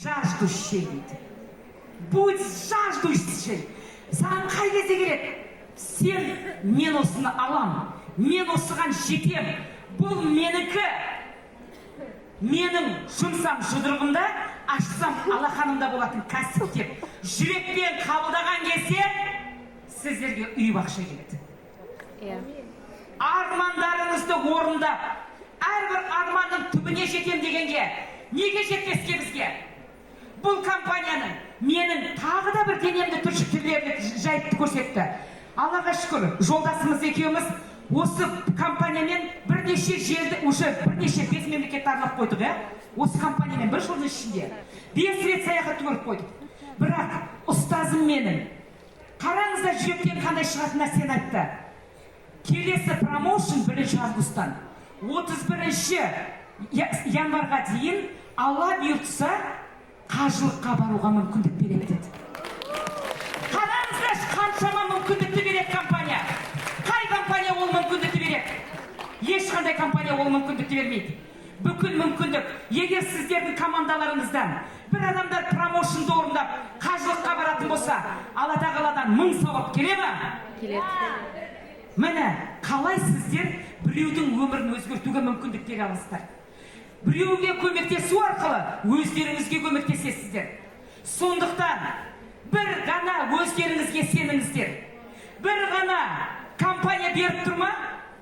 Жаждущий дейді. Будь жаждущий. Саған қай кезде келеді? Сен, мен осыны алам, мен осыған жетем, бұл менікі. Менің жұмсам жұдырығымда, ашсам алақанымда болатын кәсіп деп жүрекпен қабылдаған кезде сіздерге үй бақша келеді. Армандарыңызды орындап, әрбір арманның түбіне жетем дегенге неге жетпеске бізге? Бұл компанияның менің тағы да бір денемді түршіктірлерді жайтты көрсетті. Аллаға шүкір, жолдасымыз екеуміз осы компаниямен бірнеше жерді, уже бірнеше 5 мемлекетті аралап қойдық, осы компаниямен бір жылдың ішінде 5 рет саяхат көріп қойдық. Бірақ ұстазым менің, қараңыздар жүректен қандай шығатын нәрсені айтты. Келесі промоушн 1 августтан 31 январға дейін Алла бұйыртса қажылыққа баруға мүмкіндік береді деді. Қараңыздар, қаншама мүмкіндікті береді компания. Қай компания ол мүмкіндікті береді? Ешқандай компания ол мүмкіндікті бермейді. Бүкіл мүмкіндік, егер сіздердің командаларыңыздан бір адамдар промоушнды орындап қажылыққа баратын болса, Алла тағаладан 1000 сауап келе ме? Келеді. Міне, қалай сіздер біреудің өмірін өзгертуге мүмкіндік бере аласыздар? Біреуге көмектесу арқылы өздеріңізге көмектесесіздер. Сондықтан бір ғана өздеріңізге сеніңіздер. Бір ғана компания беріп тұрма,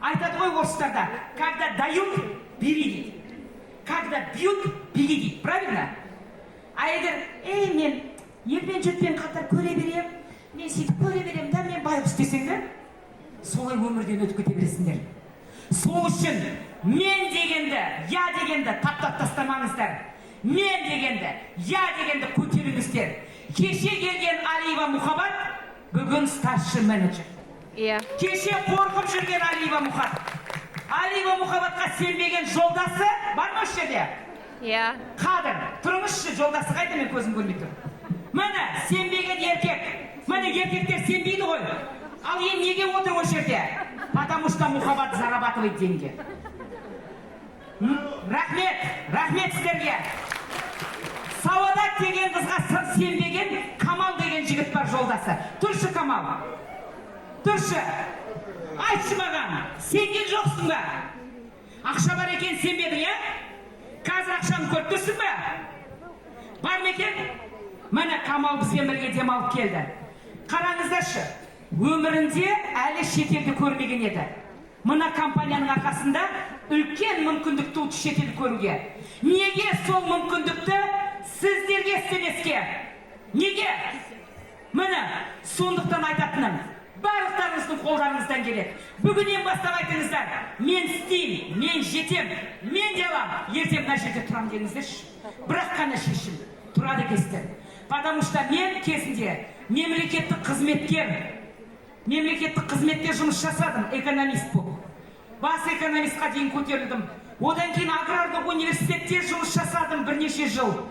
айтады ғой орыстарда, когда дают, бери дейді. Когда бьют, бери дейді. Правильно? А егер, мен елмен жұртпен қатар көре берем, мен сөйтіп көре берем, да мен байғұс десеңдер, солай өмірден өтіп кете бересіңдер. Сол үшін мен дегенді, я дегенді таптап тастамаңыздар. Мен дегенді, я дегенді көтеріңіздер. Кеше келген Алиева Мұхаббат, бүгін старший менеджер. Кеше қорқып жүрген Алиева Мұхаббат. Алиева Мұхаббатқа сенбеген жолдасы бар ма жерде? Қадыр, тұрыңызшы, жолдасы қайда, мен көзім көрмей тұр. Міне, сенбеген еркек. Міне, еркектер сенбейді ғой. Ал неге отыр о жерде? Потому что Мұхаббат зарабатывает деньги. Рахмет сіздерге. Сауадат деген қызға сенбеген Камал деген жігіт бар, жолдасы. Тұршы, Камал. Тұршы. Айтшы маған, сенген жоқсың ба? Ақша бар екен, сенбедің, Қазір ақшаны көріп тұрсың ба? Бар ма екен? Міне, Камал бізбен бірге демалып келді. Қараңыздаршы, өмірінде әлі шетелді көрмеген еді. Мына компанияның арқасында үлкен мүмкіндік туды шетелді көруге. Неге сол мүмкіндікті сіздерге істемеске? Неге? Міне, сондықтан айтатыным, барлықтарыңыздың қолдарыңыздан келеді. Бүгіннен бастап айтыңыздар, мен істеймін, мен жетем, мен де алам, ертең мына жерде тұрам деңіздерші. Бірақ қана шешім тұрады екенсіздер. Потому что мен кезінде мемлекеттік қызметте жұмыс жасадым, экономист болып. Бас экономистқа дейін көтерілдім. Одан кейін аграрлық университетте жұмыс жасадым бірнеше жыл.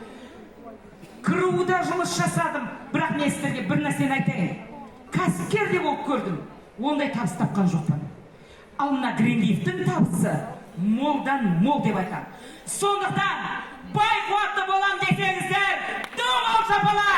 КРУ-да жұмыс жасадым. Бірақ мен сіздерге бір нәрсені айтайын. Кәсіпкер де болып көрдім. Ондай табыс тапқан жоқпын. Ал мына Гринлифтің табысы молдан мол деп айтам. Сондықтан бай қуатты болам десеңіздер, дұғыл шапалақ!